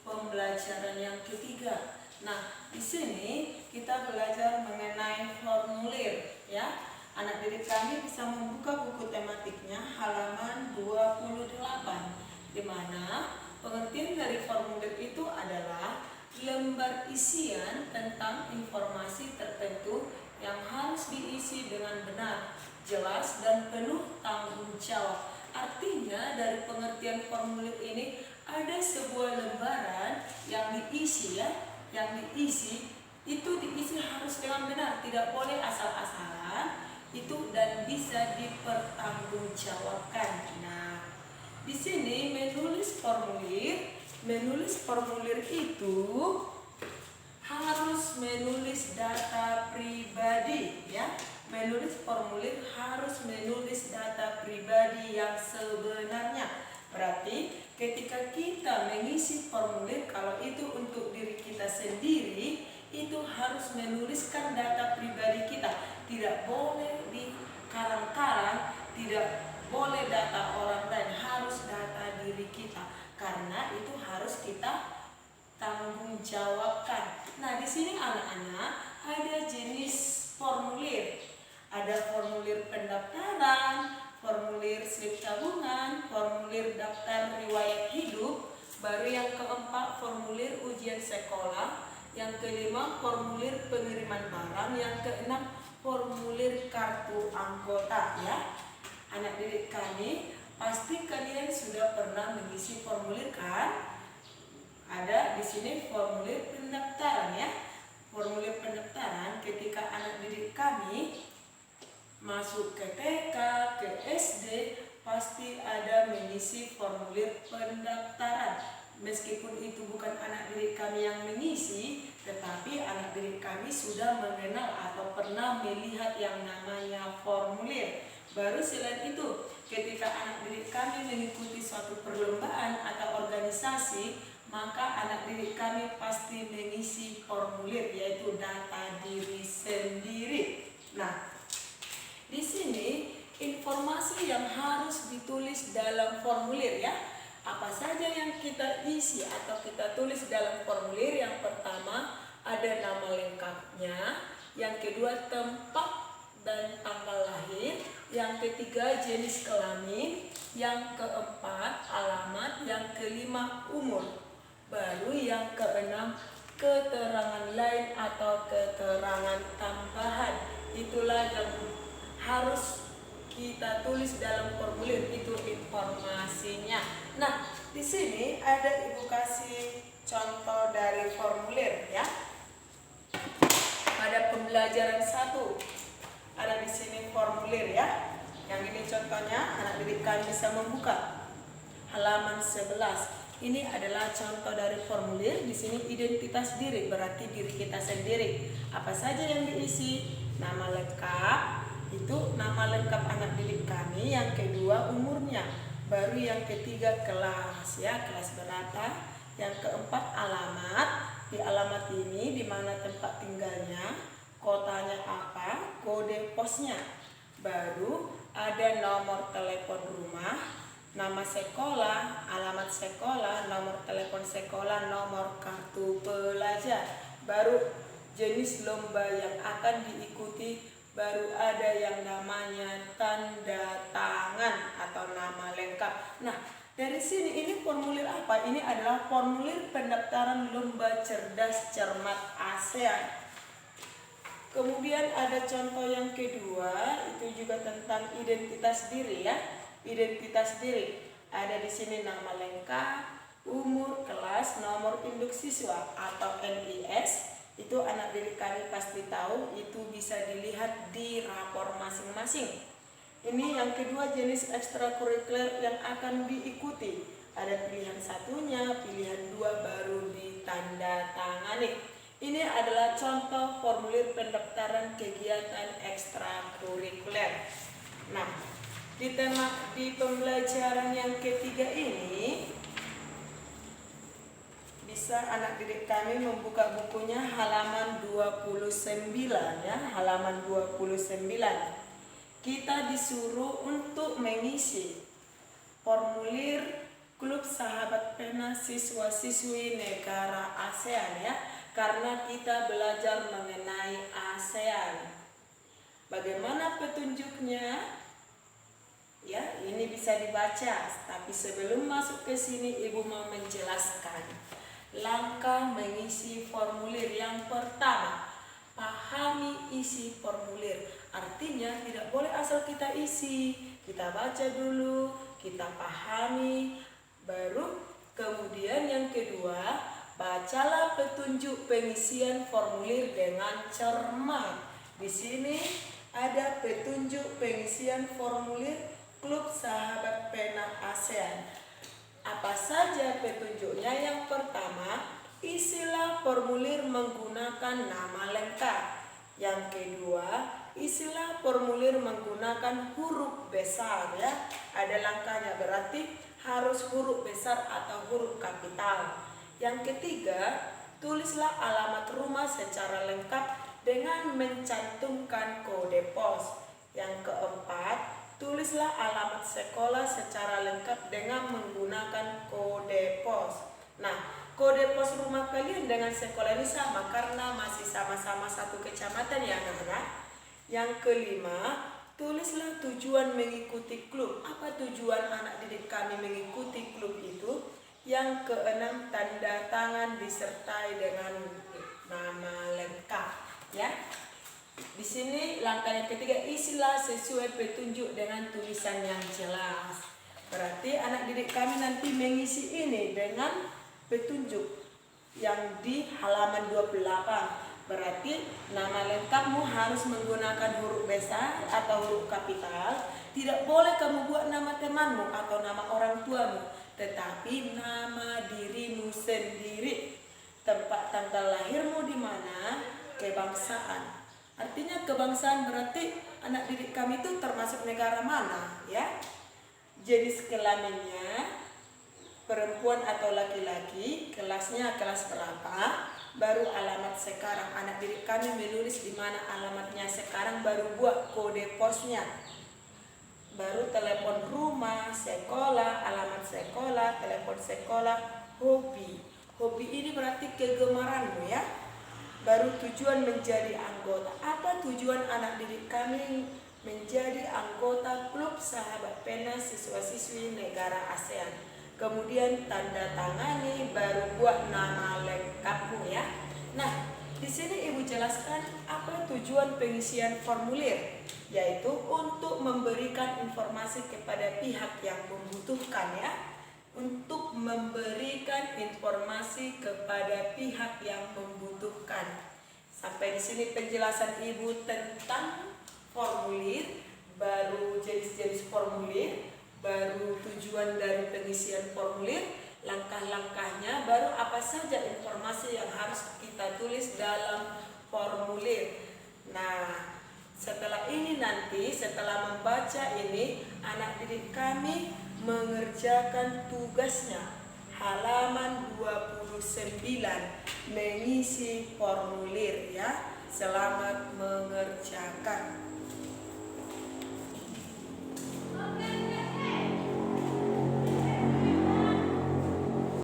pembelajaran yang ketiga. Nah, di sini kita belajar mengenai formulir ya. Anak didik kami bisa membuka buku tematiknya halaman 28, di mana pengertian dari formulir itu adalah lembar isian tentang informasi tertentu yang harus diisi dengan benar, jelas, dan penuh tanggung jawab. Artinya dari pengertian formulir ini ada sebuah lembaran yang diisi itu diisi harus dengan benar, tidak boleh asal-asalan itu, dan bisa dipertanggungjawabkan. Nah, di sini menulis formulir itu harus menulis data pribadi ya. Menulis formulir harus menulis data pribadi yang sebenarnya. Berarti ketika kita mengisi formulir, kalau itu untuk diri kita sendiri, itu harus menuliskan data pribadi kita. Tidak boleh dikarang-karang, tidak boleh data orang lain, harus data diri kita. Karena itu harus kita tanggung jawabkan. Nah, di sini anak-anak ada jenis formulir. Ada formulir pendaftaran, formulir slip tabungan, formulir daftar riwayat hidup, baru yang keempat formulir ujian sekolah, yang kelima formulir pengiriman barang, yang keenam formulir kartu anggota ya. Anak didik kami, pasti kalian sudah pernah mengisi formulir kan? Ada di sini formulir pendaftaran ya. Formulir pendaftaran ketika anak didik kami masuk ke TK, ke SD, pasti ada mengisi formulir pendaftaran. Meskipun itu bukan anak didik kami yang mengisi, tetapi anak didik kami sudah mengenal atau pernah melihat yang namanya formulir. Baru selain itu, ketika anak didik kami mengikuti suatu perlombaan atau organisasi, maka anak didik kami pasti mengisi formulir, yaitu data diri sendiri. Nah, di sini informasi yang harus ditulis dalam formulir ya. Apa saja yang kita isi atau kita tulis dalam formulir? Yang pertama ada nama lengkapnya, yang kedua tempat dan tanggal lahir, yang ketiga jenis kelamin, yang keempat alamat, yang kelima umur, baru yang keenam keterangan lain atau keterangan tambahan. Itulah yang harus kita tulis dalam formulir, itu informasinya. Nah, di sini ada Ibu kasih contoh dari formulir ya. Pada pembelajaran 1 ada di sini formulir ya. Yang ini contohnya, anak didik kami bisa membuka halaman 11. Ini adalah contoh dari formulir. Di sini identitas diri, berarti diri kita sendiri. Apa saja yang diisi? Nama lengkap, itu nama lengkap anak didik kami, yang kedua umurnya, baru yang ketiga kelas ya, kelas berapa, yang keempat alamat, di alamat ini di mana tempat tinggalnya, kotanya apa, kode posnya, baru ada nomor telepon rumah, nama sekolah, alamat sekolah, nomor telepon sekolah, nomor kartu pelajar, baru jenis lomba yang akan diikuti, baru ada yang namanya tanda tangan atau nama lengkap. Nah, dari sini ini formulir apa? Ini adalah formulir pendaftaran lomba cerdas cermat ASEAN. Kemudian ada contoh yang kedua, itu juga tentang identitas diri ya. Identitas diri. Ada di sini nama lengkap, umur, kelas, nomor induk siswa atau NIS. Itu anak didik kami pasti tahu, itu bisa dilihat di rapor masing-masing. Ini yang kedua, jenis ekstrakurikuler yang akan diikuti. Ada pilihan satunya, pilihan dua, baru ditanda tangani. Ini adalah contoh formulir pendaftaran kegiatan ekstrakurikuler. Nah, di pembelajaran yang ketiga ini, bisa anak didik kami membuka bukunya halaman 29 ya, halaman 29. Kita disuruh untuk mengisi formulir Klub Sahabat Pena Siswa-Siswi Negara ASEAN ya, karena kita belajar mengenai ASEAN. Bagaimana petunjuknya? Ya, ini bisa dibaca, tapi sebelum masuk ke sini Ibu mau menjelaskan langkah mengisi formulir. Yang pertama, pahami isi formulir. Artinya tidak boleh asal kita isi, kita baca dulu, kita pahami, baru kemudian yang kedua, bacalah petunjuk pengisian formulir dengan cermat. Di sini ada petunjuk pengisian formulir Klub Sahabat Pena ASEAN. Apa saja petunjuknya? Yang pertama, isilah formulir menggunakan nama lengkap. Yang kedua, isilah formulir menggunakan huruf besar ya. Ada langkahnya, berarti harus huruf besar atau huruf kapital. Yang ketiga, tulislah alamat rumah secara lengkap dengan mencantumkan kode pos. Yang keempat, tulislah alamat sekolah secara lengkap dengan menggunakan kode pos. Nah, kode pos rumah kalian dengan sekolah ini sama karena masih sama-sama satu kecamatan ya anak-anak. Yang kelima, tulislah tujuan mengikuti klub. Apa tujuan anak didik kami mengikuti klub itu? Yang keenam, tanda tangan disertai dengan nama lengkap ya. Di sini langkah yang ketiga, isilah sesuai petunjuk dengan tulisan yang jelas. Berarti anak didik kami nanti mengisi ini dengan petunjuk yang di halaman 28. Berarti nama lengkapmu harus menggunakan huruf besar atau huruf kapital. Tidak boleh kamu buat nama temanmu atau nama orang tuamu, tetapi nama dirimu sendiri. Tempat tanggal lahirmu di mana, kebangsaan. Artinya kebangsaan berarti anak didik kami itu termasuk negara mana ya. Jenis kelaminnya perempuan atau laki-laki, kelasnya kelas berapa, baru alamat sekarang. Anak didik kami menulis di mana alamatnya sekarang, baru buat kode posnya. Baru telepon rumah, sekolah, alamat sekolah, telepon sekolah, hobi. Hobi ini berarti kegemaranmu ya. Baru tujuan menjadi anggota. Apa tujuan anak didik kami menjadi anggota Klub Sahabat Pena Siswa-Siswi Negara ASEAN? Kemudian tanda tangani, baru buat nama lengkapmu ya. Nah, di sini Ibu jelaskan apa tujuan pengisian formulir, yaitu untuk memberikan informasi kepada pihak yang membutuhkan ya. Untuk memberikan informasi kepada pihak yang membutuhkan. Sampai di sini penjelasan Ibu tentang formulir, baru jenis-jenis formulir, baru tujuan dari pengisian formulir, langkah-langkahnya, baru apa saja informasi yang harus kita tulis dalam formulir. Nah, setelah ini nanti, setelah membaca ini, anak didik kami mengerjakan tugasnya halaman 29, mengisi formulir ya. Selamat mengerjakan.